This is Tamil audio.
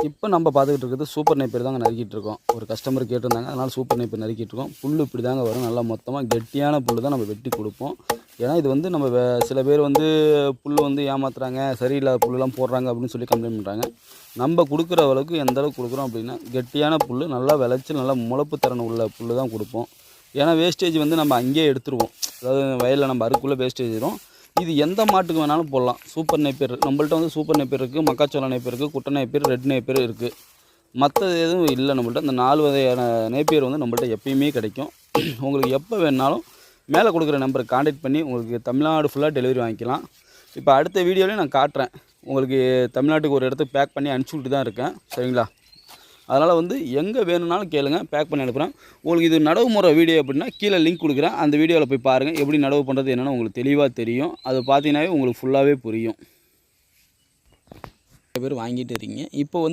இப்போ நம்ம பார்த்துக்கிட்டு இருக்கிறது சூப்பர் நேப்பியர் தாங்க நறுக்கிட்டு இருக்கோம். ஒரு கஸ்டமர் கேட்டிருந்தாங்க, அதனால் சூப்பர் நேப்பியர் நறுக்கிட்டு இருக்கோம். புல் இப்படி தாங்க வரும், நல்லா மொத்தமாக கெட்டியான புல் தான் நம்ம வெட்டி கொடுப்போம். ஏன்னா இது வந்து நம்ம சில பேர் வந்து புல் வந்து ஏமாத்துறாங்க, சரியில்லாத புல்லுலாம் போடுறாங்க அப்படின்னு சொல்லி கம்ப்ளைண்ட் பண்ணுறாங்க. நம்ம கொடுக்குற அளவுக்கு எந்த அளவுக்கு கொடுக்குறோம் அப்படின்னா கெட்டியான புல், நல்லா விளைச்சி நல்லா முளைப்பு திறன் உள்ள புல் தான் கொடுப்போம். ஏன்னா வேஸ்டேஜ் வந்து நம்ம அங்கேயே எடுத்துருவோம். அதாவது வயலில் நம்ம அறுக்குள்ளே வேஸ்டேஜ் வரும். இது எந்த மாட்டுக்கு வேணாலும் போடலாம். சூப்பர் நேப்பியர் நம்மள்ட்ட வந்து சூப்பர் நேப்பியர் இருக்குது, மக்காச்சோள நேப்பியர் இருக்குது, குட்டை நேப்பியர், ரெட் நேப்பியர் இருக்குது. மற்றது எதுவும் இல்லை நம்மள்ட்ட. இந்த 4 வகையான நேப்பியர் வந்து நம்மள்ட்ட எப்பயுமே கிடைக்கும். உங்களுக்கு எப்போ வேணாலும் மேலே கொடுக்குற நம்பருக்கு கான்டாக்ட் பண்ணி உங்களுக்கு தமிழ்நாடு ஃபுல்லாக டெலிவரி வாங்கிக்கலாம். இப்போ அடுத்த வீடியோலையும் நான் காட்டுறேன். உங்களுக்கு தமிழ்நாட்டுக்கு ஒரு இடத்துக்கு பேக் பண்ணி அனுப்பிச்சுட்டு தான் இருக்கேன், சரிங்களா? அதனால் வந்து எங்கே வேணும்னாலும் கேளுங்க, பேக் பண்ணி அனுப்புகிறேன். உங்களுக்கு இது நடவு முறை வீடியோ அப்படின்னா கீழே லிங்க் கொடுக்குறேன். அந்த வீடியோவில் போய் பாருங்கள், எப்படி நடவு பண்ணுறது என்னென்னு உங்களுக்கு தெளிவாக தெரியும். அது பார்த்தீங்கன்னாவே உங்களுக்கு ஃபுல்லாகவே புரியும். நிறைய பேர் வாங்கிட்டு இருக்கீங்க. இப்போ வந்து